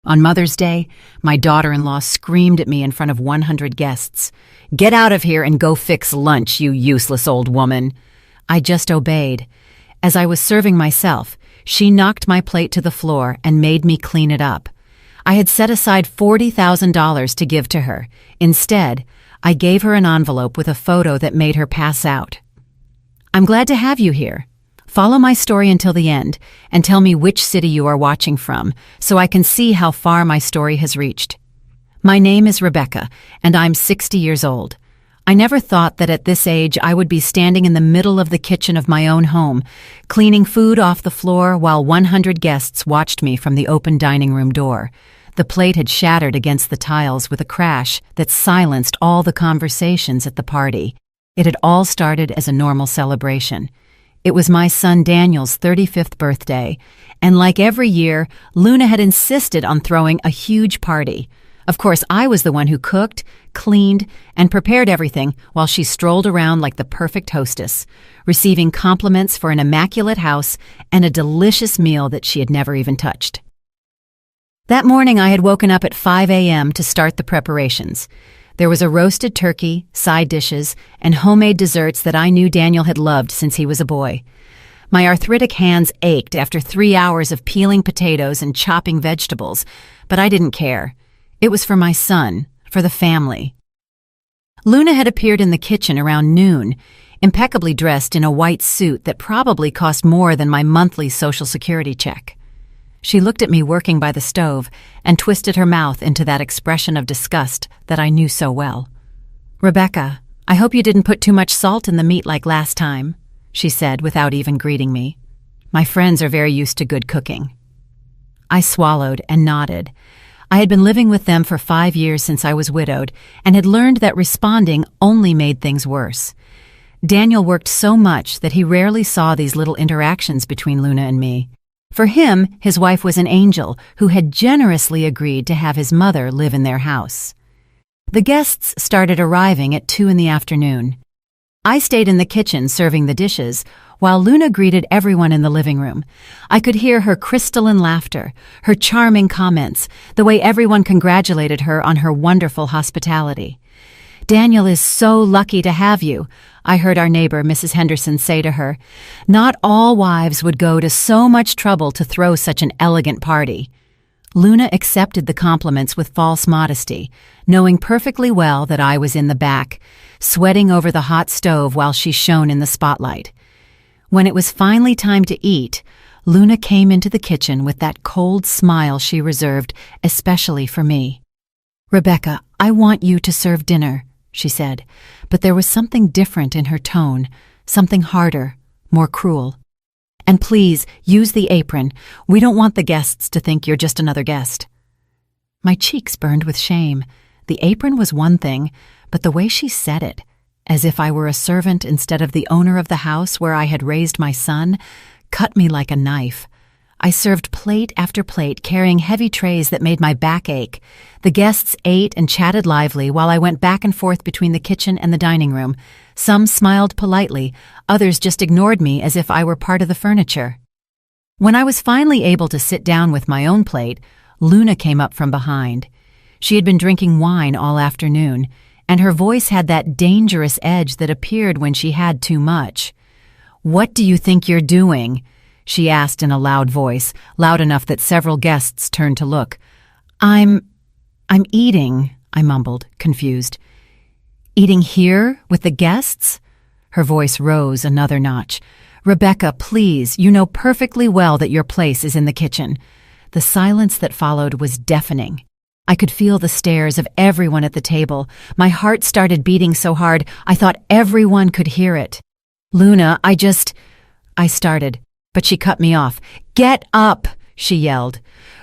On Mother's Day, my daughter-in-law screamed at me in front of 100 guests. "Get out of here and go fix lunch, you useless old woman." I just obeyed. As I was serving myself, she knocked my plate to the floor and made me clean it up. I had set aside $40,000 to give to her. Instead, I gave her an envelope with a photo that made her pass out. "I'm glad to have you here. Follow my story until the end and tell me which city you are watching from so I can see how far my story has reached. My name is Rebecca, and I'm 60 years old. I never thought that at this age I would be standing in the middle of the kitchen of my own home, cleaning food off the floor while 100 guests watched me from the open dining room door. The plate had shattered against the tiles with a crash that silenced all the conversations at the party. It had all started as a normal celebration. It was my son Daniel's 35th birthday, and like every year, Luna had insisted on throwing a huge party. Of course, I was the one who cooked, cleaned, and prepared everything while she strolled around like the perfect hostess, receiving compliments for an immaculate house and a delicious meal that she had never even touched. That morning, I had woken up at 5 a.m. to start the preparations. There was a roasted turkey, side dishes, and homemade desserts that I knew Daniel had loved since he was a boy. My arthritic hands ached after 3 hours of peeling potatoes and chopping vegetables, but I didn't care. It was for my son, for the family. Luna had appeared in the kitchen around noon, impeccably dressed in a white suit that probably cost more than my monthly Social Security check. She looked at me working by the stove and twisted her mouth into that expression of disgust that I knew so well. "Rebecca, I hope you didn't put too much salt in the meat like last time," she said without even greeting me. "My friends are very used to good cooking." I swallowed and nodded. I had been living with them for 5 years since I was widowed and had learned that responding only made things worse. Daniel worked so much that he rarely saw these little interactions between Luna and me. For him, his wife was an angel who had generously agreed to have his mother live in their house. The guests started arriving at 2 in the afternoon. I stayed in the kitchen serving the dishes, while Luna greeted everyone in the living room. I could hear her crystalline laughter, her charming comments, the way everyone congratulated her on her wonderful hospitality. "Daniel is so lucky to have you," I heard our neighbor, Mrs. Henderson, say to her. "Not all wives would go to so much trouble to throw such an elegant party." Luna accepted the compliments with false modesty, knowing perfectly well that I was in the back, sweating over the hot stove while she shone in the spotlight. When it was finally time to eat, Luna came into the kitchen with that cold smile she reserved especially for me. "Rebecca, I want you to serve dinner," she said, but there was something different in her tone, something harder, more cruel. "And please, use the apron. We don't want the guests to think you're just another guest." My cheeks burned with shame. The apron was one thing, but the way she said it, as if I were a servant instead of the owner of the house where I had raised my son, cut me like a knife. I served plate after plate, carrying heavy trays that made my back ache. The guests ate and chatted lively while I went back and forth between the kitchen and the dining room. Some smiled politely, others just ignored me as if I were part of the furniture. When I was finally able to sit down with my own plate, Luna came up from behind. She had been drinking wine all afternoon, and her voice had that dangerous edge that appeared when she had too much. "What do you think you're doing?" she asked in a loud voice, loud enough that several guests turned to look. I'm eating," I mumbled, confused. "Eating here, with the guests?" Her voice rose another notch. "Rebecca, please, you know perfectly well that your place is in the kitchen." The silence that followed was deafening. I could feel the stares of everyone at the table. My heart started beating so hard, I thought everyone could hear it. "Luna, I started. But she cut me off. "Get up," she yelled.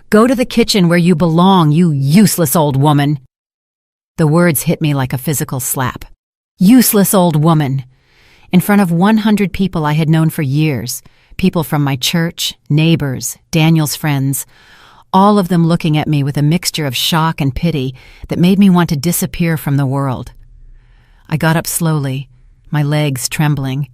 "Go to the kitchen where you belong, you useless old woman." The words hit me like a physical slap. Useless old woman. In front of 100 people I had known for years, people from my church, neighbors, Daniel's friends, all of them looking at me with a mixture of shock and pity that made me want to disappear from the world. I got up slowly, my legs trembling.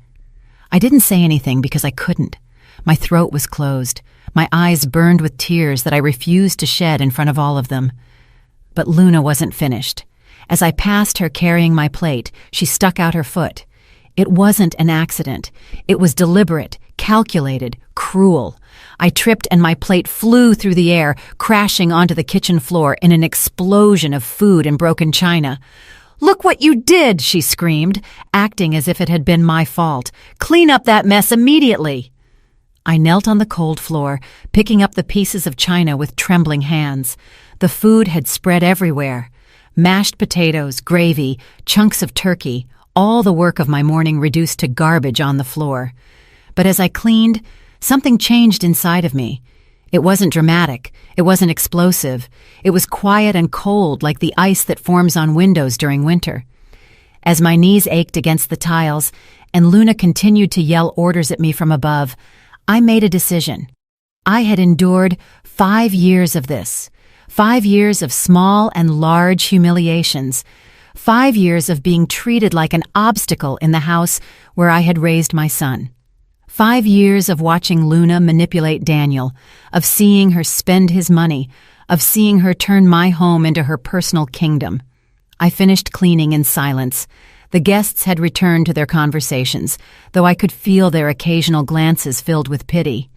I didn't say anything because I couldn't. My throat was closed. My eyes burned with tears that I refused to shed in front of all of them. But Luna wasn't finished. As I passed her carrying my plate, she stuck out her foot. It wasn't an accident. It was deliberate, calculated, cruel. I tripped and my plate flew through the air, crashing onto the kitchen floor in an explosion of food and broken china. "Look what you did!" she screamed, acting as if it had been my fault. "Clean up that mess immediately!" I knelt on the cold floor, picking up the pieces of china with trembling hands. The food had spread everywhere. Mashed potatoes, gravy, chunks of turkey, all the work of my morning reduced to garbage on the floor. But as I cleaned, something changed inside of me. It wasn't dramatic. It wasn't explosive. It was quiet and cold like the ice that forms on windows during winter. As my knees ached against the tiles and Luna continued to yell orders at me from above, I made a decision. I had endured 5 years of this. 5 years of small and large humiliations. 5 years of being treated like an obstacle in the house where I had raised my son. 5 years of watching Luna manipulate Daniel, of seeing her spend his money, of seeing her turn my home into her personal kingdom. I finished cleaning in silence. The guests had returned to their conversations, though I could feel their occasional glances filled with pity.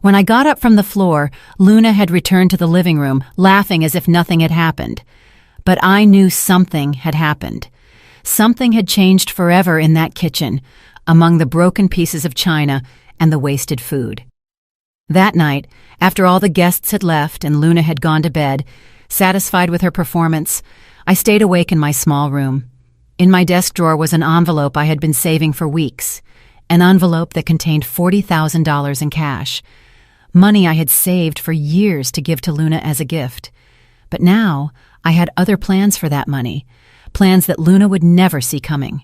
When I got up from the floor, Luna had returned to the living room, laughing as if nothing had happened. But I knew something had happened. Something had changed forever in that kitchen, among the broken pieces of china and the wasted food. That night, after all the guests had left and Luna had gone to bed, satisfied with her performance, I stayed awake in my small room. In my desk drawer was an envelope I had been saving for weeks, an envelope that contained $40,000 in cash, money I had saved for years to give to Luna as a gift. But now I had other plans for that money, plans that Luna would never see coming.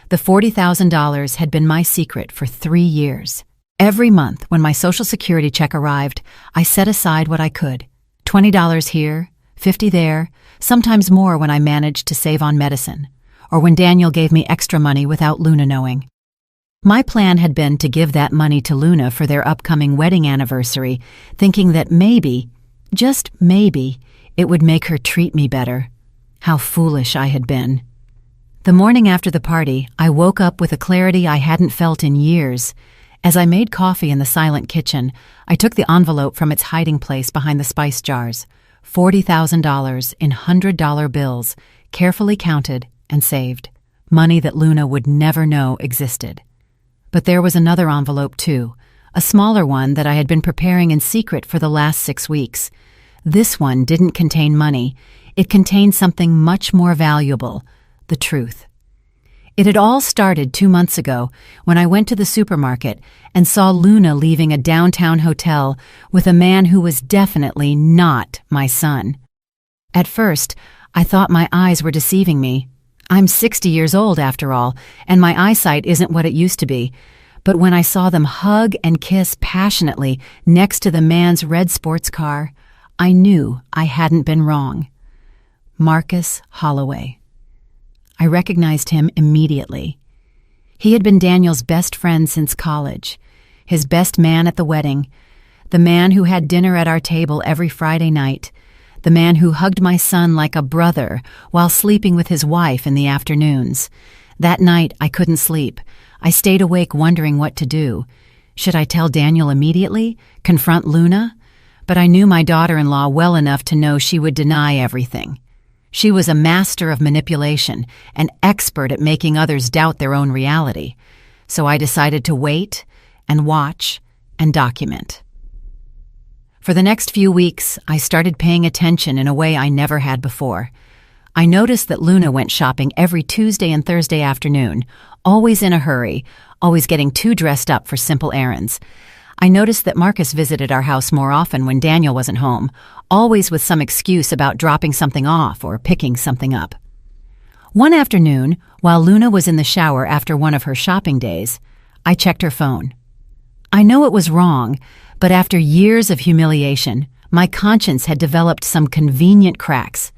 The $40,000 had been my secret for 3 years. Every month when my Social Security check arrived, I set aside what I could. $20 here, $50 there, sometimes more when I managed to save on medicine, or when Daniel gave me extra money without Luna knowing. My plan had been to give that money to Luna for their upcoming wedding anniversary, thinking that maybe, just maybe, it would make her treat me better. How foolish I had been. The morning after the party, I woke up with a clarity I hadn't felt in years. As I made coffee in the silent kitchen, I took the envelope from its hiding place behind the spice jars. $40,000 in $100 bills, carefully counted and saved. Money that Luna would never know existed. But there was another envelope too, a smaller one that I had been preparing in secret for the last 6 weeks. This one didn't contain money. It contained something much more valuable, the truth. It had all started 2 months ago when I went to the supermarket and saw Luna leaving a downtown hotel with a man who was definitely not my son. At first, I thought my eyes were deceiving me. I'm 60 years old after all, and my eyesight isn't what it used to be. But when I saw them hug and kiss passionately next to the man's red sports car, I knew I hadn't been wrong. Marcus Holloway. I recognized him immediately. He had been Daniel's best friend since college, his best man at the wedding, the man who had dinner at our table every Friday night, the man who hugged my son like a brother while sleeping with his wife in the afternoons. That night, I couldn't sleep. I stayed awake wondering what to do. Should I tell Daniel immediately? Confront Luna? But I knew my daughter-in-law well enough to know she would deny everything. She was a master of manipulation, an expert at making others doubt their own reality. So I decided to wait and watch and document. For the next few weeks, I started paying attention in a way I never had before. I noticed that Luna went shopping every Tuesday and Thursday afternoon, always in a hurry, always getting too dressed up for simple errands. I noticed that Marcus visited our house more often when Daniel wasn't home, always with some excuse about dropping something off or picking something up. One afternoon, while Luna was in the shower after one of her shopping days, I checked her phone. I know it was wrong, but after years of humiliation, my conscience had developed some convenient cracks.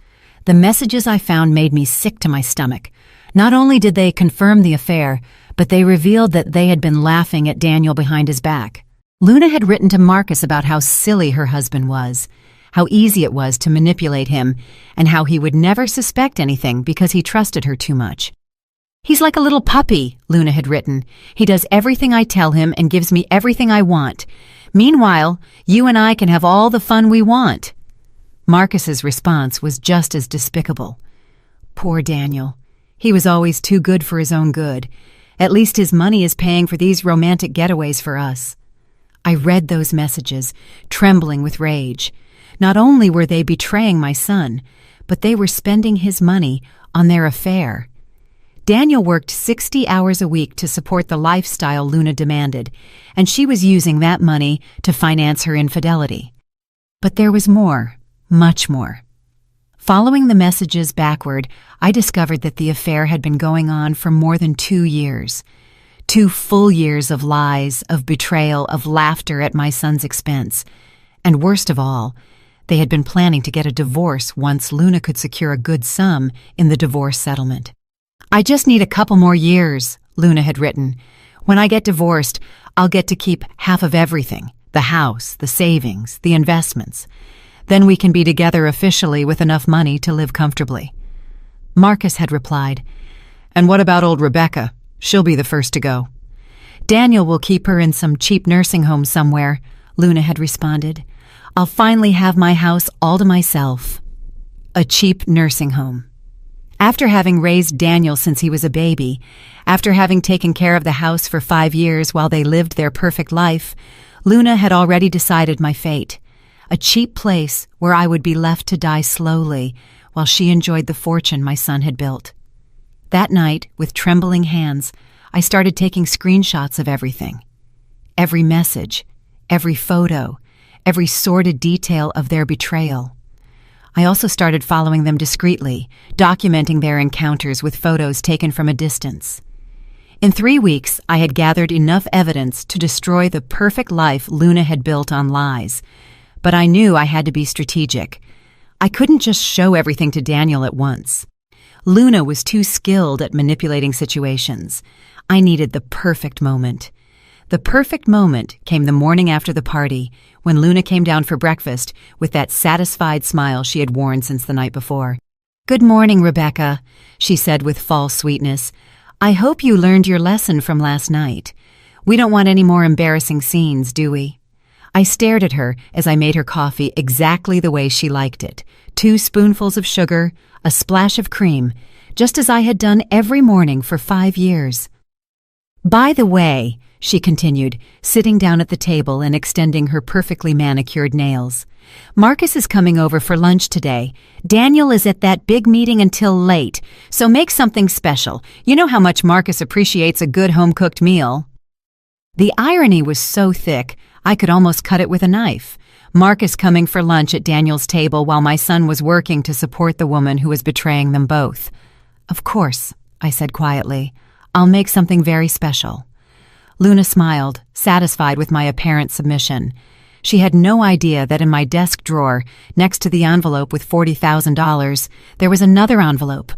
The messages I found made me sick to my stomach. Not only did they confirm the affair, but they revealed that they had been laughing at Daniel behind his back. Luna had written to Marcus about how silly her husband was, how easy it was to manipulate him, and how he would never suspect anything because he trusted her too much. "He's like a little puppy," Luna had written. "He does everything I tell him and gives me everything I want. Meanwhile, you and I can have all the fun we want." Marcus's response was just as despicable. Poor Daniel. He was always too good for his own good. At least his money is paying for these romantic getaways for us. I read those messages, trembling with rage. Not only were they betraying my son, but they were spending his money on their affair. Daniel worked 60 hours a week to support the lifestyle Luna demanded, and she was using that money to finance her infidelity. But there was more, much more. Following the messages backward, I discovered that the affair had been going on for more than 2 years. 2 full years of lies, of betrayal, of laughter at my son's expense. And worst of all, they had been planning to get a divorce once Luna could secure a good sum in the divorce settlement. "I just need a couple more years," Luna had written. "When I get divorced, I'll get to keep half of everything, the house, the savings, the investments. Then we can be together officially with enough money to live comfortably." Marcus had replied, "And what about old Rebecca? She'll be the first to go." "Daniel will keep her in some cheap nursing home somewhere," Luna had responded. "I'll finally have my house all to myself." A cheap nursing home. After having raised Daniel since he was a baby, after having taken care of the house for 5 years while they lived their perfect life, Luna had already decided my fate. A cheap place where I would be left to die slowly while she enjoyed the fortune my son had built. That night, with trembling hands, I started taking screenshots of everything. Every message, every photo, every sordid detail of their betrayal. I also started following them discreetly, documenting their encounters with photos taken from a distance. In 3 weeks, I had gathered enough evidence to destroy the perfect life Luna had built on lies. But I knew I had to be strategic. I couldn't just show everything to Daniel at once. Luna was too skilled at manipulating situations. I needed the perfect moment. The perfect moment came the morning after the party, when Luna came down for breakfast with that satisfied smile she had worn since the night before. "Good morning, Rebecca," she said with false sweetness. "I hope you learned your lesson from last night. We don't want any more embarrassing scenes, do we?" I stared at her as I made her coffee exactly the way she liked it. 2 spoonfuls of sugar, a splash of cream, just as I had done every morning for 5 years. "By the way," she continued, sitting down at the table and extending her perfectly manicured nails, "Marcus is coming over for lunch today. Daniel is at that big meeting until late, so make something special. You know how much Marcus appreciates a good home-cooked meal." The irony was so thick, I could almost cut it with a knife. Marcus coming for lunch at Daniel's table while my son was working to support the woman who was betraying them both. "Of course," I said quietly. "I'll make something very special." Luna smiled, satisfied with my apparent submission. She had no idea that in my desk drawer, next to the envelope with $40,000, there was another envelope.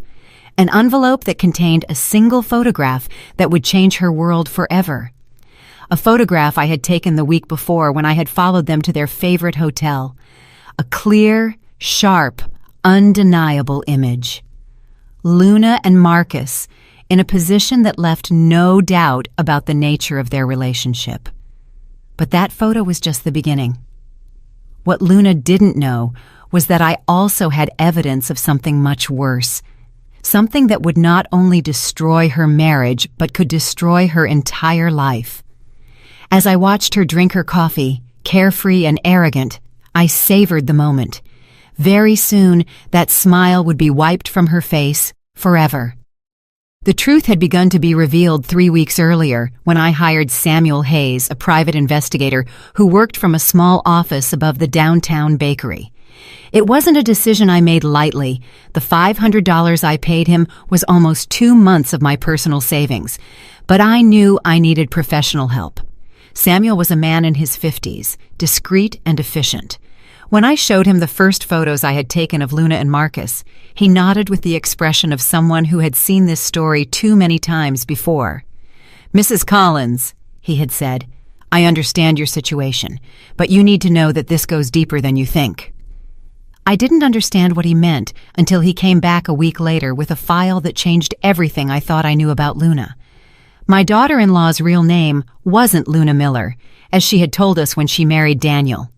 An envelope that contained a single photograph that would change her world forever. A photograph I had taken the week before when I had followed them to their favorite hotel. A clear, sharp, undeniable image. Luna and Marcus, in a position that left no doubt about the nature of their relationship. But that photo was just the beginning. What Luna didn't know was that I also had evidence of something much worse. Something that would not only destroy her marriage, but could destroy her entire life. As I watched her drink her coffee, carefree and arrogant, I savored the moment. Very soon, that smile would be wiped from her face forever. The truth had begun to be revealed 3 weeks earlier when I hired Samuel Hayes, a private investigator who worked from a small office above the downtown bakery. It wasn't a decision I made lightly. The $500 I paid him was almost 2 months of my personal savings, but I knew I needed professional help. Samuel was a man in his 50s, discreet and efficient. When I showed him the first photos I had taken of Luna and Marcus, he nodded with the expression of someone who had seen this story too many times before. "Mrs. Collins," he had said, I understand your situation, but you need to know that this goes deeper than you think." I didn't understand what he meant until he came back a week later with a file that changed everything I thought I knew about Luna. My daughter-in-law's real name wasn't Luna Miller, as she had told us when she married Daniel.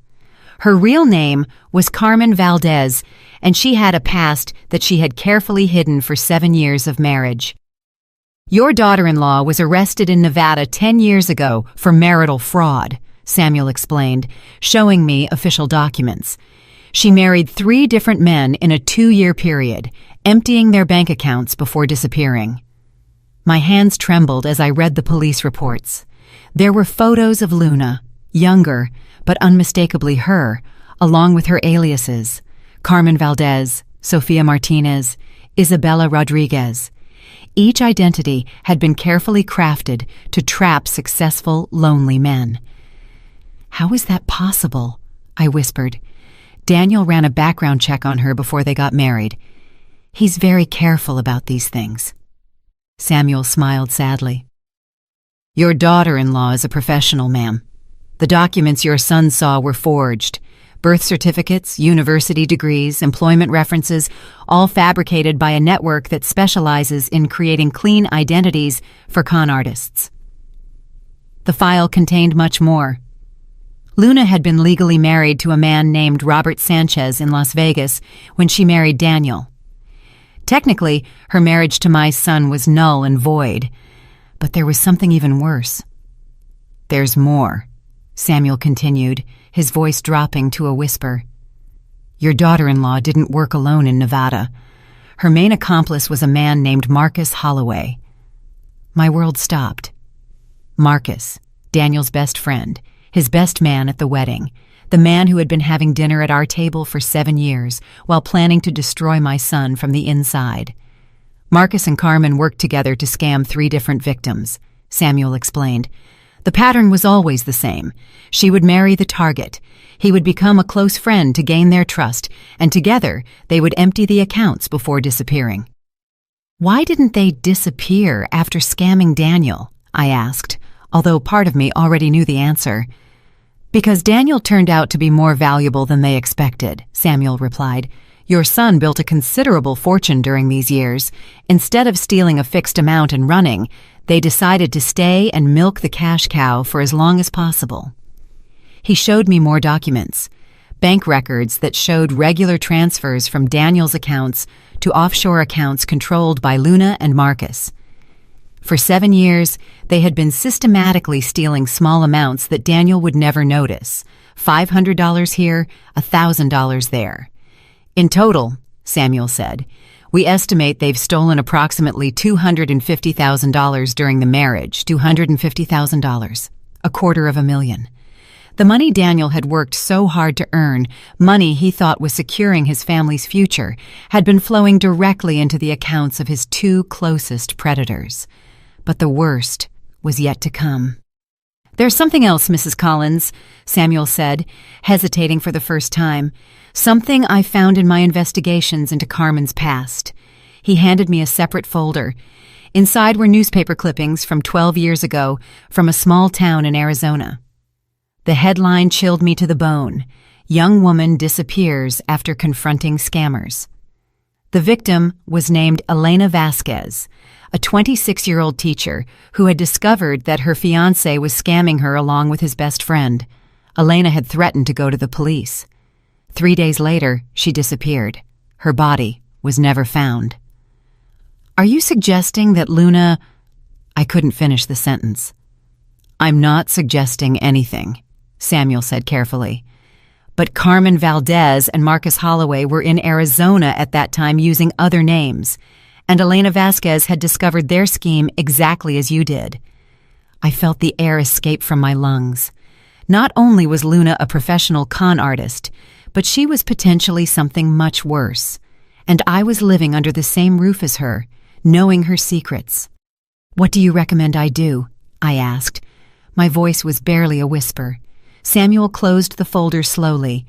Her real name was Carmen Valdez, and she had a past that she had carefully hidden for 7 years of marriage. "Your daughter-in-law was arrested in Nevada 10 years ago for marital fraud," Samuel explained, showing me official documents. "She married 3 different men in a 2-year period, emptying their bank accounts before disappearing." My hands trembled as I read the police reports. There were photos of Luna, younger, but unmistakably her, along with her aliases: Carmen Valdez, Sofia Martinez, Isabella Rodriguez. Each identity had been carefully crafted to trap successful, lonely men. "How is that possible?" I whispered. "Daniel ran a background check on her before they got married. He's very careful about these things." Samuel smiled sadly. "Your daughter-in-law is a professional, ma'am. The documents your son saw were forged. Birth certificates, university degrees, employment references, all fabricated by a network that specializes in creating clean identities for con artists." The file contained much more. Luna had been legally married to a man named Robert Sanchez in Las Vegas when she married Daniel. Technically, her marriage to my son was null and void, but there was something even worse. "There's more," Samuel continued, his voice dropping to a whisper. "Your daughter-in-law didn't work alone in Nevada. Her main accomplice was a man named Marcus Holloway." My world stopped. Marcus, Daniel's best friend, his best man at the wedding, the man who had been having dinner at our table for 7 years while planning to destroy my son from the inside. "Marcus and Carmen worked together to scam 3 different victims," Samuel explained. "The pattern was always the same. She would marry the target. He would become a close friend to gain their trust, and together they would empty the accounts before disappearing." "Why didn't they disappear after scamming Daniel?" I asked, although part of me already knew the answer. "Because Daniel turned out to be more valuable than they expected," Samuel replied. "Your son built a considerable fortune during these years. Instead of stealing a fixed amount and running, they decided to stay and milk the cash cow for as long as possible." He showed me more documents, bank records that showed regular transfers from Daniel's accounts to offshore accounts controlled by Luna and Marcus. For 7 years, they had been systematically stealing small amounts that Daniel would never notice, $500 here, $1,000 there. "In total," Samuel said, "we estimate they've stolen approximately $250,000 during the marriage, $250,000, $250,000. The money Daniel had worked so hard to earn, money he thought was securing his family's future, had been flowing directly into the accounts of his 2 closest predators. But the worst was yet to come. "There's something else, Mrs. Collins," Samuel said, hesitating for the first time. "Something I found in my investigations into Carmen's past." He handed me a separate folder. Inside were newspaper clippings from 12 years ago from a small town in Arizona. The headline chilled me to the bone: "Young woman disappears after confronting scammers." The victim was named Elena Vasquez, a 26-year-old teacher who had discovered that her fiancé was scamming her along with his best friend. Elena had threatened to go to the police. 3 days later, she disappeared. Her body was never found. "Are you suggesting that Luna—" I couldn't finish the sentence. "I'm not suggesting anything," Samuel said carefully. "But Carmen Valdez and Marcus Holloway were in Arizona at that time using other names, and Elena Vasquez had discovered their scheme exactly as you did." I felt the air escape from my lungs. Not only was Luna a professional con artist, but she was potentially something much worse, and I was living under the same roof as her, knowing her secrets. "What do you recommend I do?" I asked. My voice was barely a whisper. Samuel closed the folder slowly.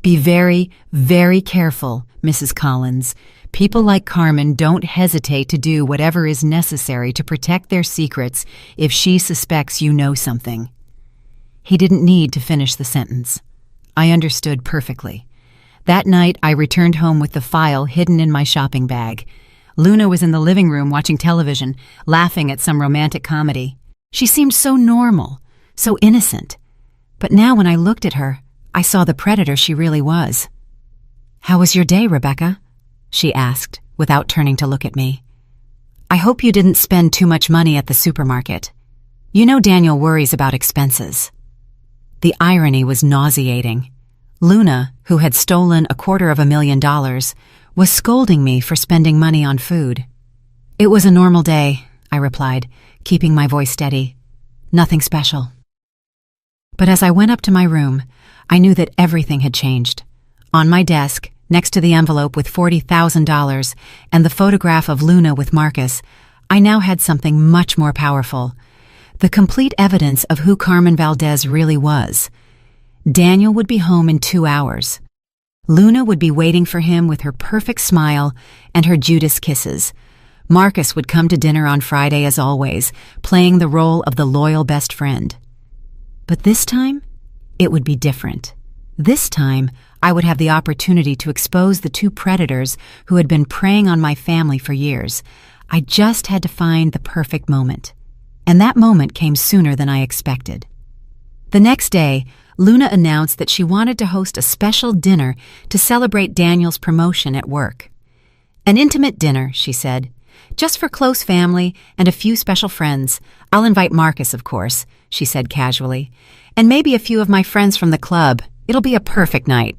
"Be very, very careful, Mrs. Collins. People like Carmen don't hesitate to do whatever is necessary to protect their secrets if she suspects you know something." He didn't need to finish the sentence. I understood perfectly. That night, I returned home with the file hidden in my shopping bag. Luna was in the living room watching television, laughing at some romantic comedy. She seemed so normal, so innocent. But now when I looked at her, I saw the predator she really was. "How was your day, Rebecca?" she asked, without turning to look at me. "I hope you didn't spend too much money at the supermarket. You know Daniel worries about expenses." The irony was nauseating. Luna, who had stolen $250,000, was scolding me for spending money on food. "It was a normal day," I replied, keeping my voice steady. "Nothing special." But as I went up to my room, I knew that everything had changed. On my desk, next to the envelope with $40,000 and the photograph of Luna with Marcus, I now had something much more powerful. The complete evidence of who Carmen Valdez really was. Daniel would be home in 2 hours. Luna would be waiting for him with her perfect smile and her Judas kisses. Marcus would come to dinner on Friday as always, playing the role of the loyal best friend. But this time, it would be different. This time, I would have the opportunity to expose the two predators who had been preying on my family for years. I just had to find the perfect moment. And that moment came sooner than I expected. The next day, Luna announced that she wanted to host a special dinner to celebrate Daniel's promotion at work. "An intimate dinner," she said. "Just for close family and a few special friends. I'll invite Marcus, of course," she said casually. "And maybe a few of my friends from the club. It'll be a perfect night."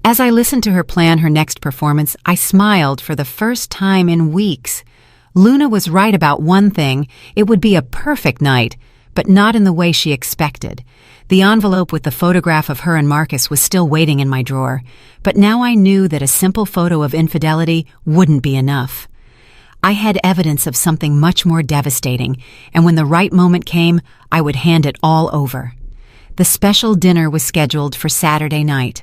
As I listened to her plan her next performance, I smiled for the first time in weeks. Luna was right about one thing. It would be a perfect night, but not in the way she expected. The envelope with the photograph of her and Marcus was still waiting in my drawer, but now I knew that a simple photo of infidelity wouldn't be enough. I had evidence of something much more devastating, and when the right moment came, I would hand it all over. The special dinner was scheduled for Saturday night.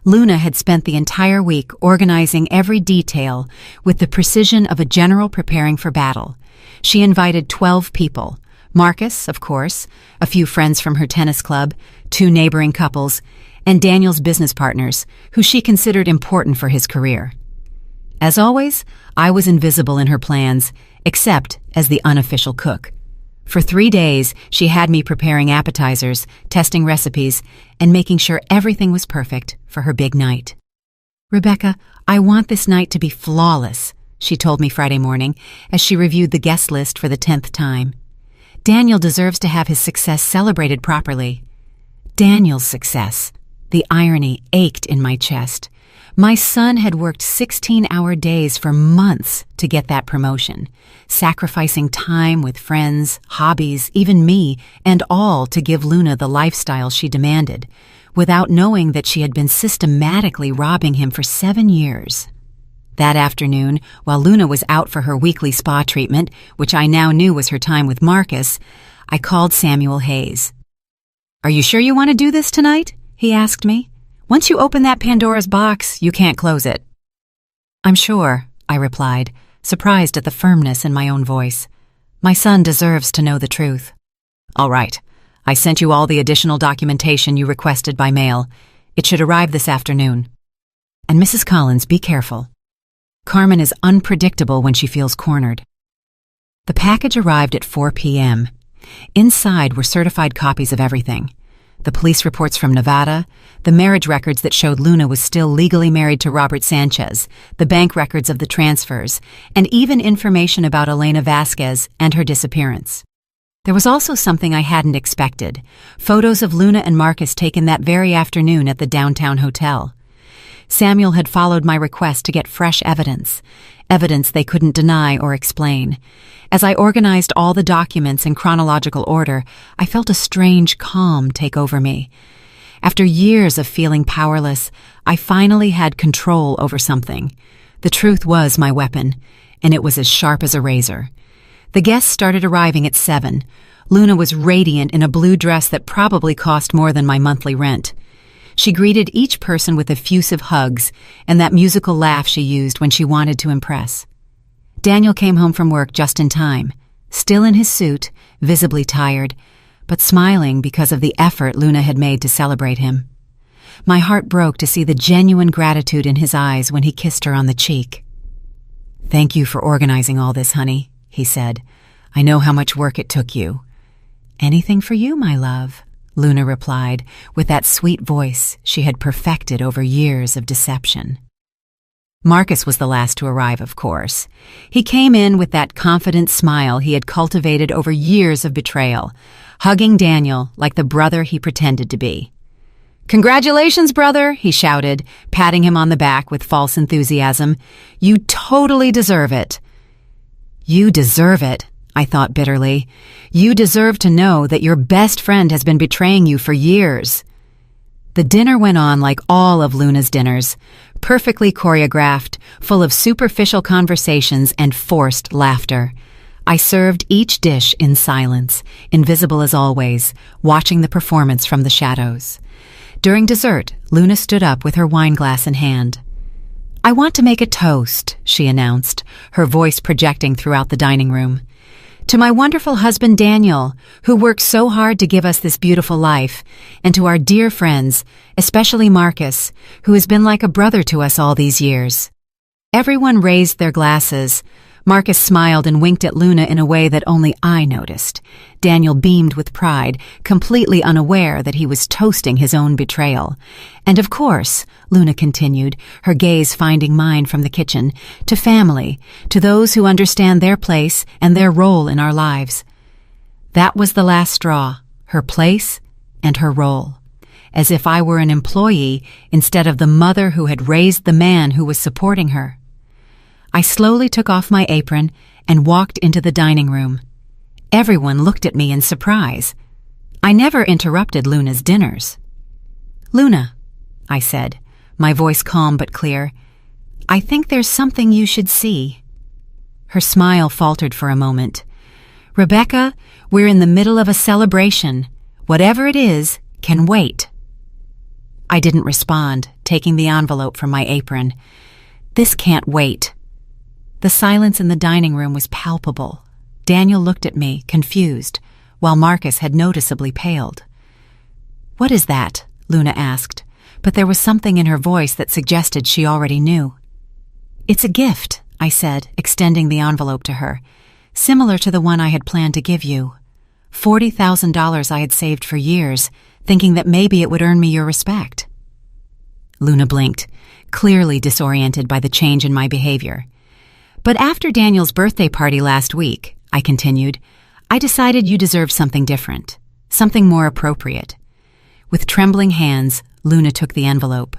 Luna had spent the entire week organizing every detail with the precision of a general preparing for battle. She invited 12 people. Marcus, of course, a few friends from her tennis club, 2 neighboring couples, and Daniel's business partners, who she considered important for his career. As always, I was invisible in her plans, except as the unofficial cook. For 3 days, she had me preparing appetizers, testing recipes, and making sure everything was perfect for her big night. "Rebecca, I want this night to be flawless," she told me Friday morning as she reviewed the guest list for the 10th time. "Daniel deserves to have his success celebrated properly." Daniel's success. The irony ached in my chest. My son had worked 16-hour days for months to get that promotion, sacrificing time with friends, hobbies, even me, and all to give Luna the lifestyle she demanded, without knowing that she had been systematically robbing him for 7 years. That afternoon, while Luna was out for her weekly spa treatment, which I now knew was her time with Marcus, I called Samuel Hayes. "Are you sure you want to do this tonight?" he asked me. "Once you open that Pandora's box, you can't close it." "I'm sure," I replied, surprised at the firmness in my own voice. "My son deserves to know the truth." "All right. I sent you all the additional documentation you requested by mail. It should arrive this afternoon. And Mrs. Collins, be careful. Carmen is unpredictable when she feels cornered." The package arrived at 4 p.m. Inside were certified copies of everything. The police reports from Nevada, the marriage records that showed Luna was still legally married to Robert Sanchez, the bank records of the transfers, and even information about Elena Vasquez and her disappearance. There was also something I hadn't expected, photos of Luna and Marcus taken that very afternoon at the downtown hotel. Samuel had followed my request to get fresh evidence they couldn't deny or explain. As I organized all the documents in chronological order, I felt a strange calm take over me. After years of feeling powerless, I finally had control over something. The truth was my weapon, and it was as sharp as a razor. The guests started arriving at 7. Luna was radiant in a blue dress that probably cost more than my monthly rent. She greeted each person with effusive hugs and that musical laugh she used when she wanted to impress. Daniel came home from work just in time, still in his suit, visibly tired, but smiling because of the effort Luna had made to celebrate him. My heart broke to see the genuine gratitude in his eyes when he kissed her on the cheek. "Thank you for organizing all this, honey," he said. "I know how much work it took you." "Anything for you, my love," Luna replied, with that sweet voice she had perfected over years of deception. Marcus was the last to arrive, of course. He came in with that confident smile he had cultivated over years of betrayal, hugging Daniel like the brother he pretended to be. "Congratulations, brother," he shouted, patting him on the back with false enthusiasm. "You totally deserve it." "You deserve it," I thought bitterly. "You deserve to know that your best friend has been betraying you for years." The dinner went on like all of Luna's dinners, perfectly choreographed, full of superficial conversations and forced laughter. I served each dish in silence, invisible as always, watching the performance from the shadows. During dessert, Luna stood up with her wine glass in hand. "I want to make a toast," she announced, her voice projecting throughout the dining room. "To my wonderful husband Daniel, who worked so hard to give us this beautiful life, and to our dear friends, especially Marcus, who has been like a brother to us all these years." Everyone raised their glasses. Marcus smiled and winked at Luna in a way that only I noticed. Daniel beamed with pride, completely unaware that he was toasting his own betrayal. "And of course," Luna continued, her gaze finding mine from the kitchen, "to family, to those who understand their place and their role in our lives." That was the last straw, her place and her role. As if I were an employee instead of the mother who had raised the man who was supporting her. I slowly took off my apron and walked into the dining room. Everyone looked at me in surprise. I never interrupted Luna's dinners. "Luna," I said, my voice calm but clear, "I think there's something you should see." Her smile faltered for a moment. "Rebecca, we're in the middle of a celebration. Whatever it is can wait." I didn't respond, taking the envelope from my apron. "This can't wait." The silence in the dining room was palpable. Daniel looked at me, confused, while Marcus had noticeably paled. "What is that?" Luna asked, but there was something in her voice that suggested she already knew. "It's a gift," I said, extending the envelope to her, "similar to the one I had planned to give you. $40,000 I had saved for years, thinking that maybe it would earn me your respect." Luna blinked, clearly disoriented by the change in my behavior. "But after Daniel's birthday party last week," I continued, "I decided you deserved something different, something more appropriate." With trembling hands, Luna took the envelope.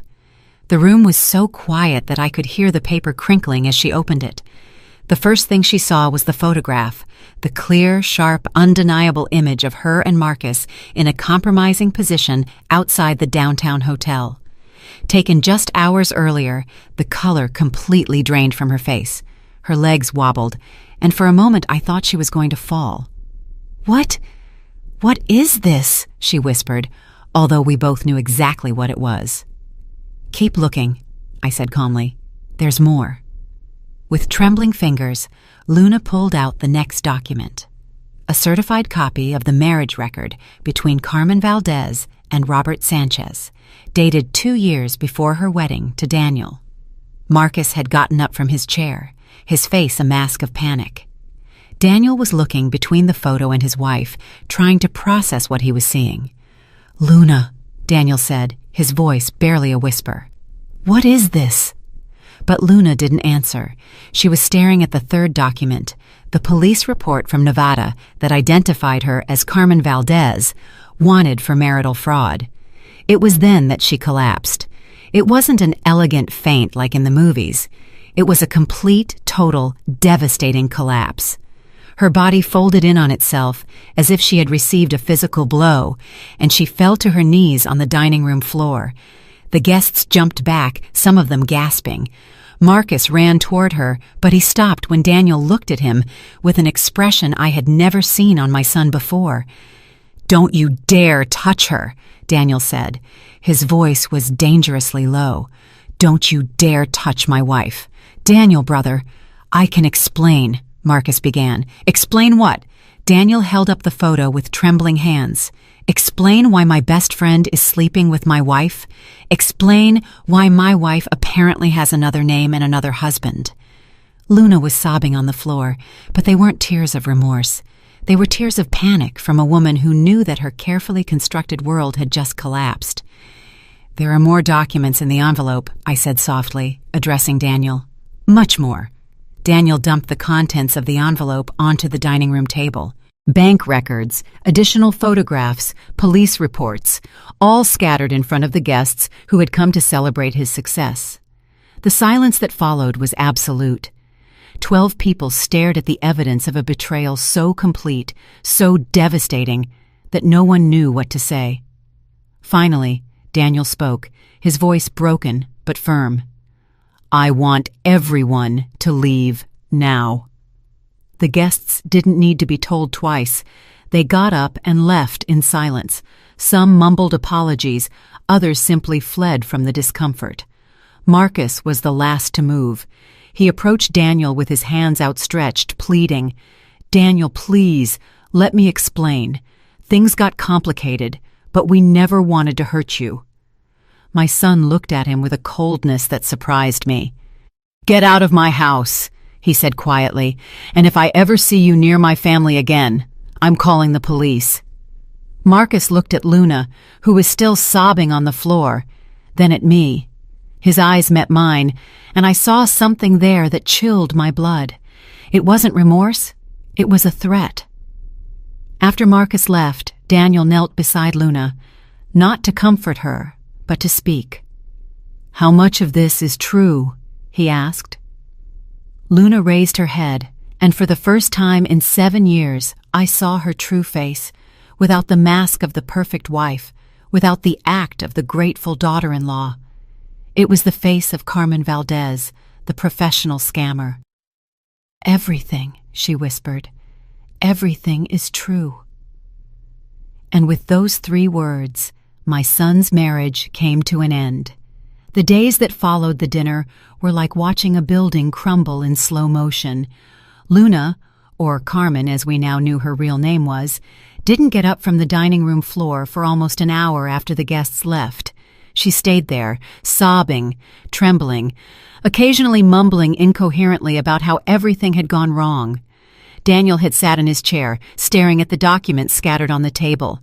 The room was so quiet that I could hear the paper crinkling as she opened it. The first thing she saw was the photograph, the clear, sharp, undeniable image of her and Marcus in a compromising position outside the downtown hotel. Taken just hours earlier, the color completely drained from her face. Her legs wobbled, and for a moment I thought she was going to fall. What is this?" she whispered, although we both knew exactly what it was. "Keep looking," I said calmly. "There's more." With trembling fingers, Luna pulled out the next document, a certified copy of the marriage record between Carmen Valdez and Robert Sanchez, dated 2 years before her wedding to Daniel. Marcus had gotten up from his chair, his face a mask of panic. Daniel was looking between the photo and his wife, trying to process what he was seeing. "Luna," Daniel said, his voice barely a whisper. "What is this?" But Luna didn't answer. She was staring at the third document, the police report from Nevada that identified her as Carmen Valdez, wanted for marital fraud. It was then that she collapsed. It wasn't an elegant faint like in the movies. It was a complete, total, devastating collapse. Her body folded in on itself as if she had received a physical blow, and she fell to her knees on the dining room floor. The guests jumped back, some of them gasping. Marcus ran toward her, but he stopped when Daniel looked at him with an expression I had never seen on my son before. "Don't you dare touch her," Daniel said. His voice was dangerously low. "Don't you dare touch my wife." "Daniel, brother." "I can explain," Marcus began. "Explain what?" Daniel held up the photo with trembling hands. Explain why my best friend is sleeping with my wife. Explain why my wife apparently has another name and another husband. Luna was sobbing on the floor, but they weren't tears of remorse. They were tears of panic from a woman who knew that her carefully constructed world had just collapsed. There are more documents in the envelope, I said softly, addressing Daniel. Much more. Daniel dumped the contents of the envelope onto the dining room table. Bank records, additional photographs, police reports, all scattered in front of the guests who had come to celebrate his success. The silence that followed was absolute. 12 people stared at the evidence of a betrayal so complete, so devastating, that no one knew what to say. Finally, Daniel spoke, his voice broken but firm. I want everyone to leave now. The guests didn't need to be told twice. They got up and left in silence. Some mumbled apologies, others simply fled from the discomfort. Marcus was the last to move. He approached Daniel with his hands outstretched, pleading, Daniel, please, let me explain. Things got complicated, but we never wanted to hurt you. My son looked at him with a coldness that surprised me. Get out of my house, he said quietly, and if I ever see you near my family again, I'm calling the police. Marcus looked at Luna, who was still sobbing on the floor, then at me. His eyes met mine, and I saw something there that chilled my blood. It wasn't remorse, it was a threat. After Marcus left, Daniel knelt beside Luna, not to comfort her, but to speak. How much of this is true? He asked. Luna raised her head, and for the first time in 7 years, I saw her true face, without the mask of the perfect wife, without the act of the grateful daughter-in-law. It was the face of Carmen Valdez, the professional scammer. Everything, she whispered, everything is true. And with those 3 words, my son's marriage came to an end. The days that followed the dinner were like watching a building crumble in slow motion. Luna, or Carmen as we now knew her real name was, didn't get up from the dining room floor for almost an hour after the guests left. She stayed there, sobbing, trembling, occasionally mumbling incoherently about how everything had gone wrong. Daniel had sat in his chair, staring at the documents scattered on the table.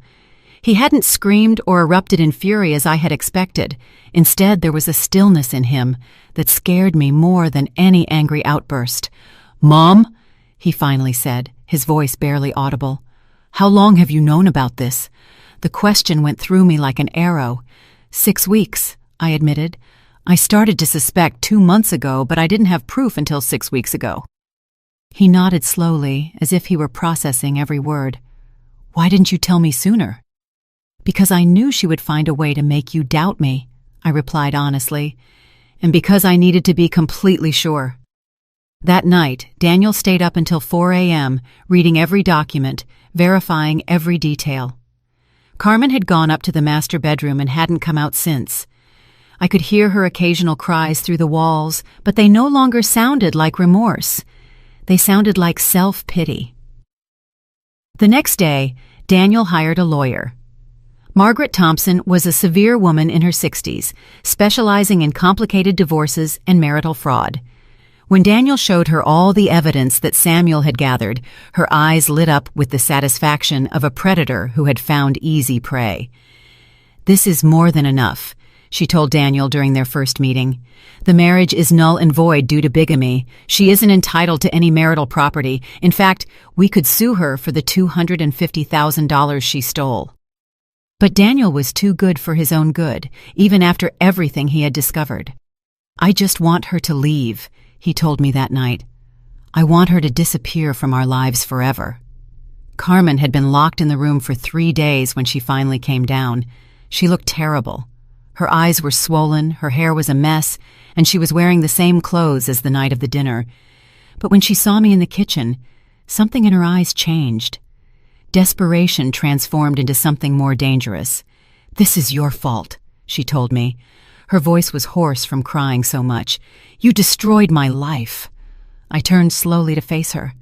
He hadn't screamed or erupted in fury as I had expected. Instead, there was a stillness in him that scared me more than any angry outburst. "Mom," he finally said, his voice barely audible. "How long have you known about this?" The question went through me like an arrow. 6 weeks, I admitted. I started to suspect 2 months ago, but I didn't have proof until 6 weeks ago. He nodded slowly, as if he were processing every word. "Why didn't you tell me sooner?" "Because I knew she would find a way to make you doubt me," I replied honestly, "and because I needed to be completely sure." That night, Daniel stayed up until 4 a.m., reading every document, verifying every detail. Carmen had gone up to the master bedroom and hadn't come out since. I could hear her occasional cries through the walls, but they no longer sounded like remorse. They sounded like self-pity. The next day, Daniel hired a lawyer. Margaret Thompson was a severe woman in her 60s, specializing in complicated divorces and marital fraud. When Daniel showed her all the evidence that Samuel had gathered, her eyes lit up with the satisfaction of a predator who had found easy prey. "This is more than enough," she told Daniel during their first meeting. "The marriage is null and void due to bigamy. She isn't entitled to any marital property. In fact, we could sue her for the $250,000 she stole." But Daniel was too good for his own good, even after everything he had discovered. "I just want her to leave," he told me that night. "I want her to disappear from our lives forever." Carmen had been locked in the room for 3 days when she finally came down. She looked terrible. Her eyes were swollen, her hair was a mess, and she was wearing the same clothes as the night of the dinner. But when she saw me in the kitchen, something in her eyes changed. Desperation transformed into something more dangerous. "This is your fault," she told me. Her voice was hoarse from crying so much. "You destroyed my life." I turned slowly to face her.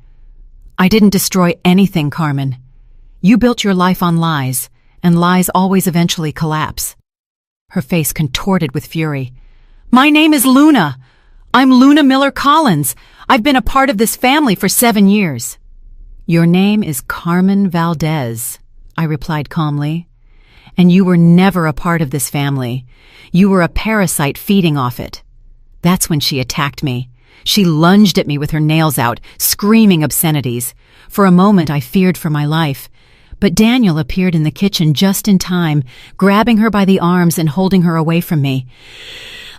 I didn't destroy anything, Carmen. You built your life on lies, and lies always eventually collapse. Her face contorted with fury. My name is Luna. I'm Luna Miller Collins. I've been a part of this family for 7 years. Your name is Carmen Valdez, I replied calmly. And you were never a part of this family. You were a parasite feeding off it. That's when she attacked me. She lunged at me with her nails out, screaming obscenities. For a moment I feared for my life. But Daniel appeared in the kitchen just in time, grabbing her by the arms and holding her away from me.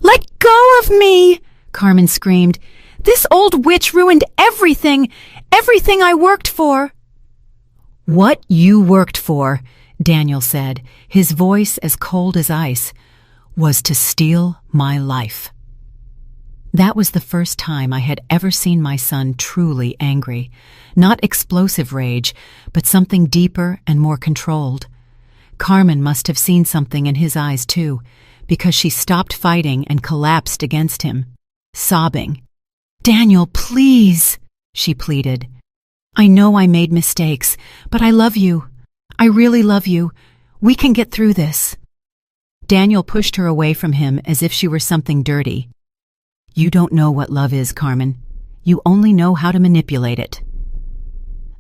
Let go of me! Carmen screamed. This old witch ruined everything I worked for. What you worked for, Daniel said, his voice as cold as ice, was to steal my life. That was the first time I had ever seen my son truly angry. Not explosive rage, but something deeper and more controlled. Carmen must have seen something in his eyes too, because she stopped fighting and collapsed against him, sobbing. Daniel, please, she pleaded. I know I made mistakes, but I love you. I really love you. We can get through this. Daniel pushed her away from him as if she were something dirty. You don't know what love is, Carmen. You only know how to manipulate it.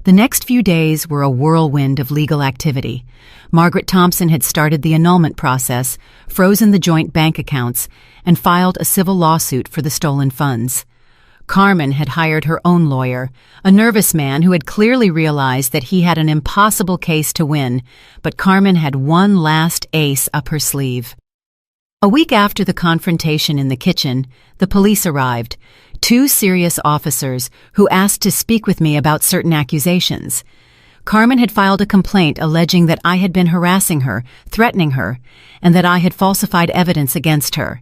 The next few days were a whirlwind of legal activity. Margaret Thompson had started the annulment process, frozen the joint bank accounts, and filed a civil lawsuit for the stolen funds. Carmen had hired her own lawyer, a nervous man who had clearly realized that he had an impossible case to win, but Carmen had one last ace up her sleeve. A week after the confrontation in the kitchen, the police arrived, 2 serious officers who asked to speak with me about certain accusations. Carmen had filed a complaint alleging that I had been harassing her, threatening her, and that I had falsified evidence against her.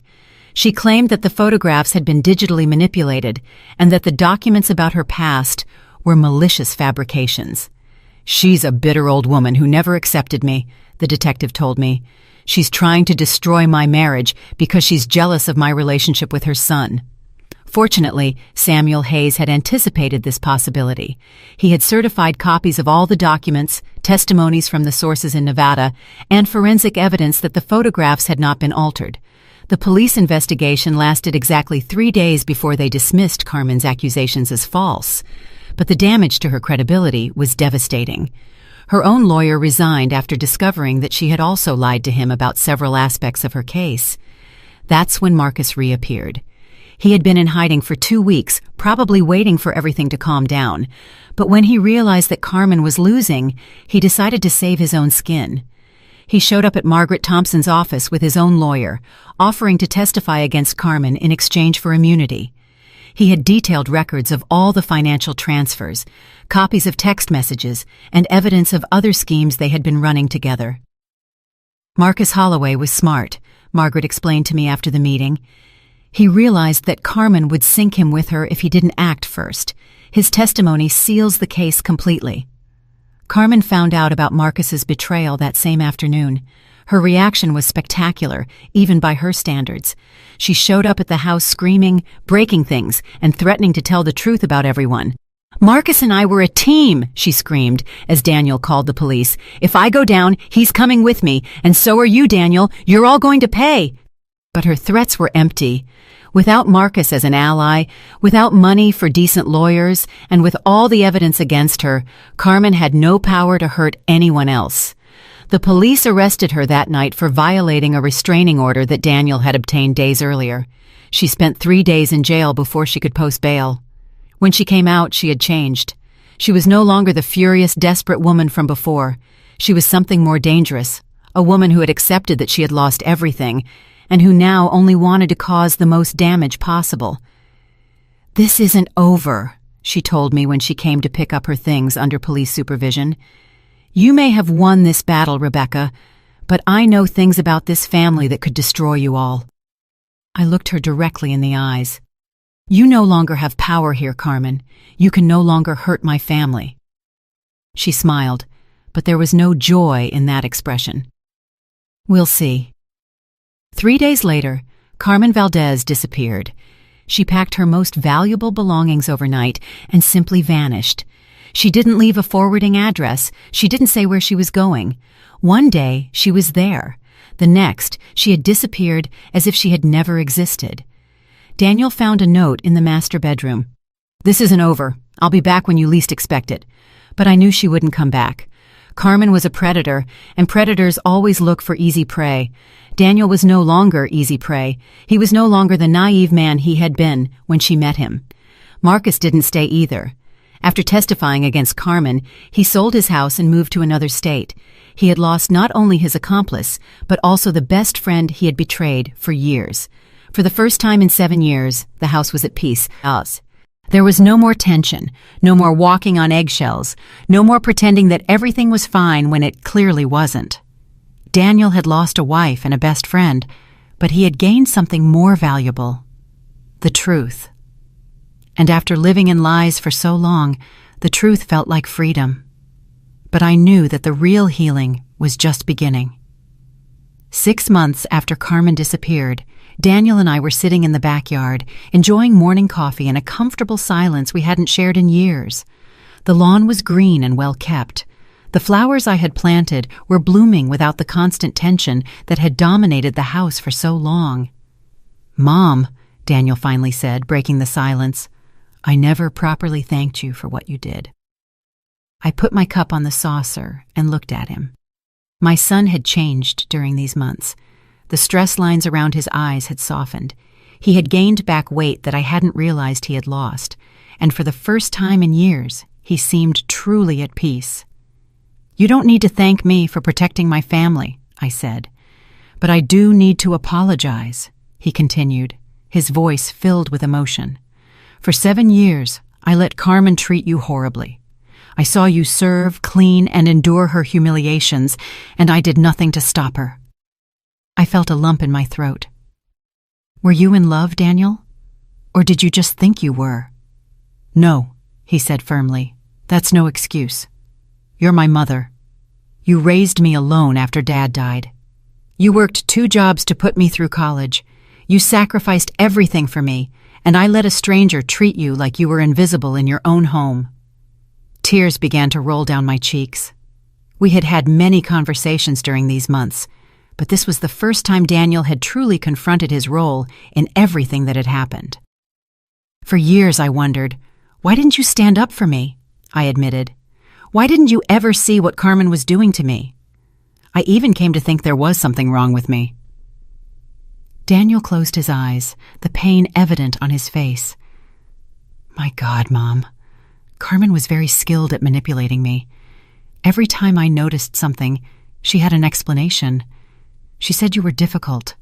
She claimed that the photographs had been digitally manipulated and that the documents about her past were malicious fabrications. She's a bitter old woman who never accepted me, the detective told me. She's trying to destroy my marriage because she's jealous of my relationship with her son. Fortunately, Samuel Hayes had anticipated this possibility. He had certified copies of all the documents, testimonies from the sources in Nevada, and forensic evidence that the photographs had not been altered. The police investigation lasted exactly 3 days before they dismissed Carmen's accusations as false. But the damage to her credibility was devastating. Her own lawyer resigned after discovering that she had also lied to him about several aspects of her case. That's when Marcus reappeared. He had been in hiding for 2 weeks, probably waiting for everything to calm down. But when he realized that Carmen was losing, he decided to save his own skin. He showed up at Margaret Thompson's office with his own lawyer, offering to testify against Carmen in exchange for immunity. He had detailed records of all the financial transfers, copies of text messages, and evidence of other schemes they had been running together. Marcus Holloway was smart, Margaret explained to me after the meeting. He realized that Carmen would sink him with her if he didn't act first. His testimony seals the case completely. Carmen found out about Marcus's betrayal that same afternoon. Her reaction was spectacular, even by her standards. She showed up at the house screaming, breaking things, and threatening to tell the truth about everyone. Marcus and I were a team, she screamed, as Daniel called the police. If I go down, he's coming with me, and so are you, Daniel. You're all going to pay. But her threats were empty. Without Marcus as an ally, without money for decent lawyers, and with all the evidence against her, Carmen had no power to hurt anyone else. The police arrested her that night for violating a restraining order that Daniel had obtained days earlier. She spent 3 days in jail before she could post bail. When she came out, she had changed. She was no longer the furious, desperate woman from before. She was something more dangerous, a woman who had accepted that she had lost everything, and who now only wanted to cause the most damage possible. This isn't over, she told me when she came to pick up her things under police supervision. You may have won this battle, Rebecca, but I know things about this family that could destroy you all. I looked her directly in the eyes. You no longer have power here, Carmen. You can no longer hurt my family. She smiled, but there was no joy in that expression. We'll see. 3 days later, Carmen Valdez disappeared. She packed her most valuable belongings overnight and simply vanished. She didn't leave a forwarding address. She didn't say where she was going. One day, she was there. The next, she had disappeared as if she had never existed. Daniel found a note in the master bedroom. "This isn't over. I'll be back when you least expect it." But I knew she wouldn't come back. Carmen was a predator, and predators always look for easy prey. Daniel was no longer easy prey. He was no longer the naive man he had been when she met him. Marcus didn't stay either. After testifying against Carmen, he sold his house and moved to another state. He had lost not only his accomplice, but also the best friend he had betrayed for years. For the first time in 7 years, the house was at peace. There was no more tension, no more walking on eggshells, no more pretending that everything was fine when it clearly wasn't. Daniel had lost a wife and a best friend, but he had gained something more valuable: the truth. And after living in lies for so long, the truth felt like freedom. But I knew that the real healing was just beginning. 6 months after Carmen disappeared, Daniel and I were sitting in the backyard, enjoying morning coffee in a comfortable silence we hadn't shared in years. The lawn was green and well kept. The flowers I had planted were blooming without the constant tension that had dominated the house for so long. "Mom," Daniel finally said, breaking the silence, "I never properly thanked you for what you did." I put my cup on the saucer and looked at him. My son had changed during these months. The stress lines around his eyes had softened. He had gained back weight that I hadn't realized he had lost, and for the first time in years, he seemed truly at peace. "You don't need to thank me for protecting my family," I said. "But I do need to apologize," he continued, his voice filled with emotion. "For 7 years, I let Carmen treat you horribly. I saw you serve, clean, and endure her humiliations, and I did nothing to stop her." I felt a lump in my throat. "Were you in love, Daniel? Or did you just think you were?" "No," he said firmly. "That's no excuse. You're my mother. You raised me alone after Dad died. You worked 2 jobs to put me through college. You sacrificed everything for me, and I let a stranger treat you like you were invisible in your own home." Tears began to roll down my cheeks. We had had many conversations during these months, but this was the first time Daniel had truly confronted his role in everything that had happened. "For years I wondered, why didn't you stand up for me?" I admitted. "Why didn't you ever see what Carmen was doing to me? I even came to think there was something wrong with me." Daniel closed his eyes, the pain evident on his face. "My God, Mom. Carmen was very skilled at manipulating me. Every time I noticed something, she had an explanation. She said you were difficult,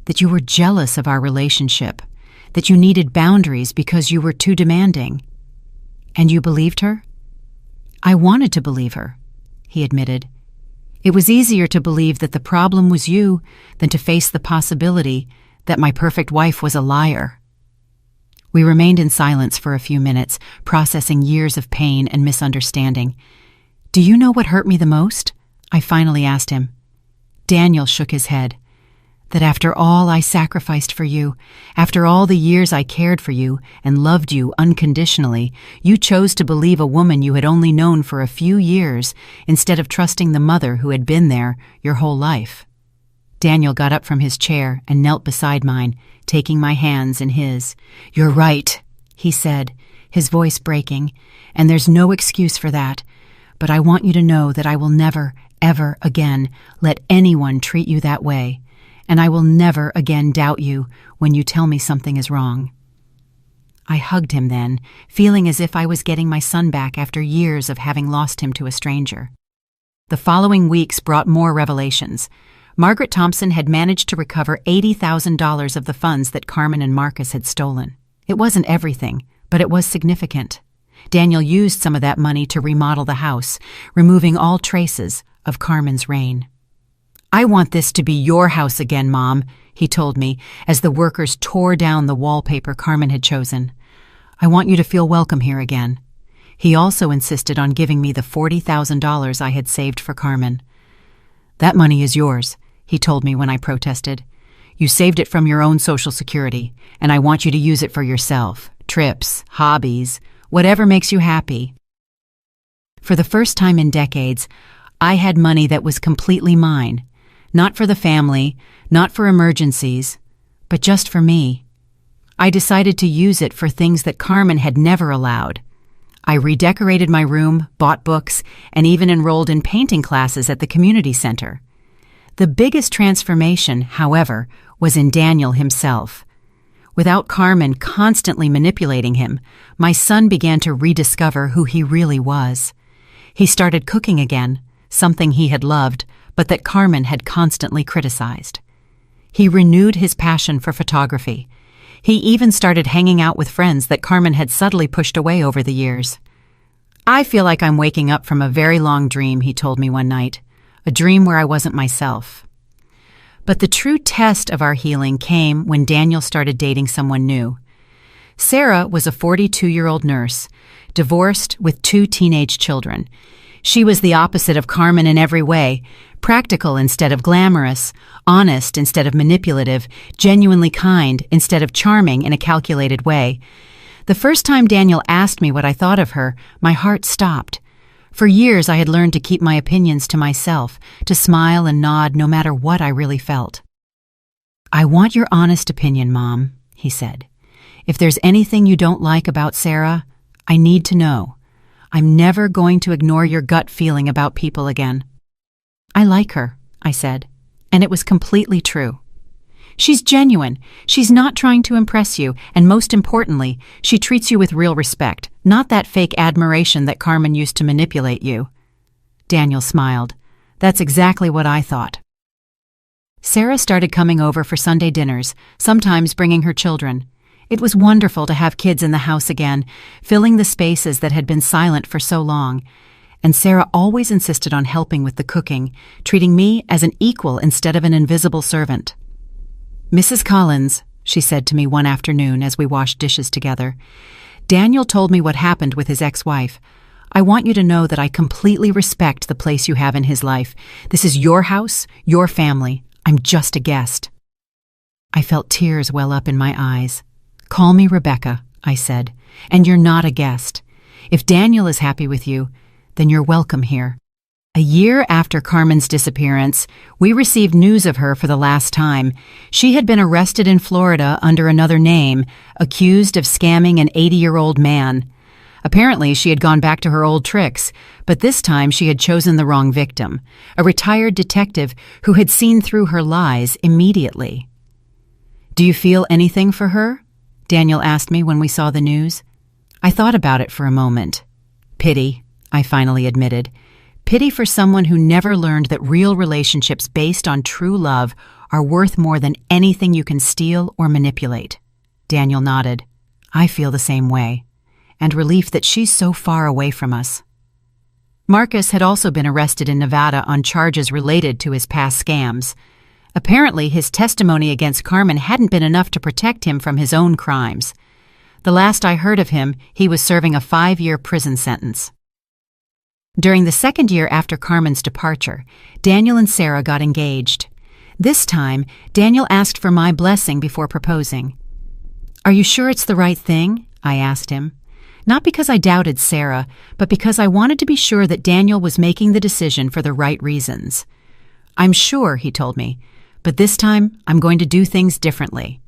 that you were jealous of our relationship, that you needed boundaries because you were too demanding. And you believed her?" "I wanted to believe her," he admitted. "It was easier to believe that the problem was you than to face the possibility that my perfect wife was a liar." We remained in silence for a few minutes, processing years of pain and misunderstanding. "Do you know what hurt me the most?" I finally asked him. Daniel shook his head. "That after all I sacrificed for you, after all the years I cared for you and loved you unconditionally, you chose to believe a woman you had only known for a few years instead of trusting the mother who had been there your whole life." Daniel got up from his chair and knelt beside mine, taking my hands in his. "You're right," he said, his voice breaking, "and there's no excuse for that. But I want you to know that I will never, ever again let anyone treat you that way, and I will never again doubt you when you tell me something is wrong." I hugged him then, feeling as if I was getting my son back after years of having lost him to a stranger. The following weeks brought more revelations. Margaret Thompson had managed to recover $80,000 of the funds that Carmen and Marcus had stolen. It wasn't everything, but it was significant. Daniel used some of that money to remodel the house, removing all traces of Carmen's reign. "I want this to be your house again, Mom," he told me as the workers tore down the wallpaper Carmen had chosen. "I want you to feel welcome here again." He also insisted on giving me the $40,000 I had saved for Carmen. "That money is yours," he told me when I protested. "You saved it from your own Social Security, and I want you to use it for yourself. Trips, hobbies, whatever makes you happy." For the first time in decades, I had money that was completely mine. Not for the family, not for emergencies, but just for me. I decided to use it for things that Carmen had never allowed. I redecorated my room, bought books, and even enrolled in painting classes at the community center. The biggest transformation, however, was in Daniel himself. Without Carmen constantly manipulating him, my son began to rediscover who he really was. He started cooking again, something he had loved, but that Carmen had constantly criticized. He renewed his passion for photography. He even started hanging out with friends that Carmen had subtly pushed away over the years. "I feel like I'm waking up from a very long dream," he told me one night, "a dream where I wasn't myself." But the true test of our healing came when Daniel started dating someone new. Sarah was a 42-year-old nurse, divorced with 2 teenage children. She was the opposite of Carmen in every way, practical instead of glamorous, honest instead of manipulative, genuinely kind instead of charming in a calculated way. The first time Daniel asked me what I thought of her, my heart stopped. For years I had learned to keep my opinions to myself, to smile and nod no matter what I really felt. "I want your honest opinion, Mom," he said. "If there's anything you don't like about Sarah, I need to know. I'm never going to ignore your gut feeling about people again." "I like her," I said, and it was completely true. "She's genuine. She's not trying to impress you, and most importantly, she treats you with real respect, not that fake admiration that Carmen used to manipulate you." Daniel smiled. "That's exactly what I thought." Sarah started coming over for Sunday dinners, sometimes bringing her children. It was wonderful to have kids in the house again, filling the spaces that had been silent for so long. And Sarah always insisted on helping with the cooking, treating me as an equal instead of an invisible servant. "Mrs. Collins," she said to me one afternoon as we washed dishes together, "Daniel told me what happened with his ex-wife. I want you to know that I completely respect the place you have in his life. This is your house, your family. I'm just a guest." I felt tears well up in my eyes. "Call me Rebecca," I said, "and you're not a guest. If Daniel is happy with you, then you're welcome here." A year after Carmen's disappearance, we received news of her for the last time. She had been arrested in Florida under another name, accused of scamming an 80-year-old man. Apparently, she had gone back to her old tricks, but this time she had chosen the wrong victim, a retired detective who had seen through her lies immediately. "Do you feel anything for her?" Daniel asked me when we saw the news. I thought about it for a moment. "Pity," I finally admitted. "Pity for someone who never learned that real relationships based on true love are worth more than anything you can steal or manipulate." Daniel nodded. "I feel the same way, and relief that she's so far away from us." Marcus had also been arrested in Nevada on charges related to his past scams. Apparently, his testimony against Carmen hadn't been enough to protect him from his own crimes. The last I heard of him, he was serving a 5-year prison sentence. During the second year after Carmen's departure, Daniel and Sarah got engaged. This time, Daniel asked for my blessing before proposing. "Are you sure it's the right thing?" I asked him. Not because I doubted Sarah, but because I wanted to be sure that Daniel was making the decision for the right reasons. "I'm sure," he told me, "but this time I'm going to do things differently.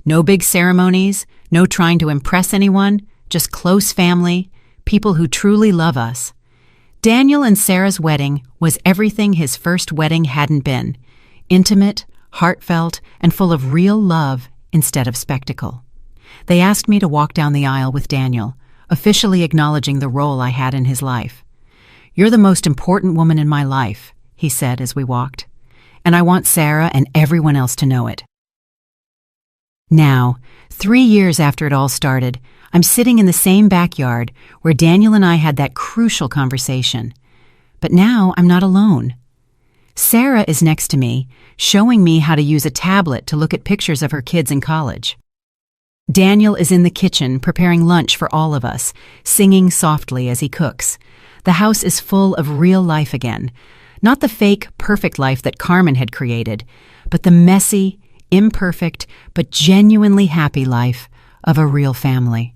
No big ceremonies, no trying to impress anyone, just close family, people who truly love us." Daniel and Sarah's wedding was everything his first wedding hadn't been: intimate, heartfelt, and full of real love instead of spectacle. They asked me to walk down the aisle with Daniel, officially acknowledging the role I had in his life. "You're the most important woman in my life," he said as we walked, "and I want Sarah and everyone else to know it." Now, 3 years after it all started, I'm sitting in the same backyard where Daniel and I had that crucial conversation. But now I'm not alone. Sarah is next to me, showing me how to use a tablet to look at pictures of her kids in college. Daniel is in the kitchen preparing lunch for all of us, singing softly as he cooks. The house is full of real life again. Not the fake, perfect life that Carmen had created, but the messy, imperfect, but genuinely happy life of a real family.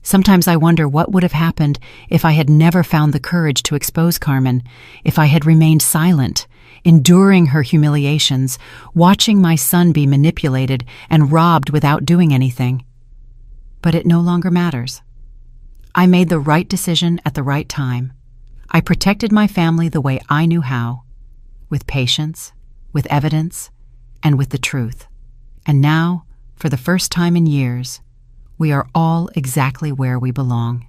Sometimes I wonder what would have happened if I had never found the courage to expose Carmen, if I had remained silent, enduring her humiliations, watching my son be manipulated and robbed without doing anything. But it no longer matters. I made the right decision at the right time. I protected my family the way I knew how, with patience, with evidence, and with the truth. And now, for the first time in years, we are all exactly where we belong.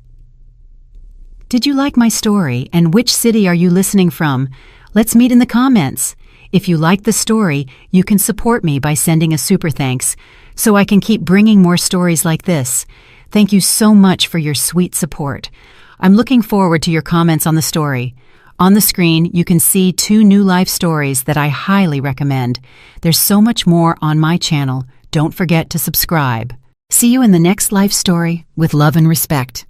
Did you like my story, and which city are you listening from? Let's meet in the comments. If you like the story, you can support me by sending a super thanks, so I can keep bringing more stories like this. Thank you so much for your sweet support. I'm looking forward to your comments on the story. On the screen, you can see 2 new life stories that I highly recommend. There's so much more on my channel. Don't forget to subscribe. See you in the next life story with love and respect.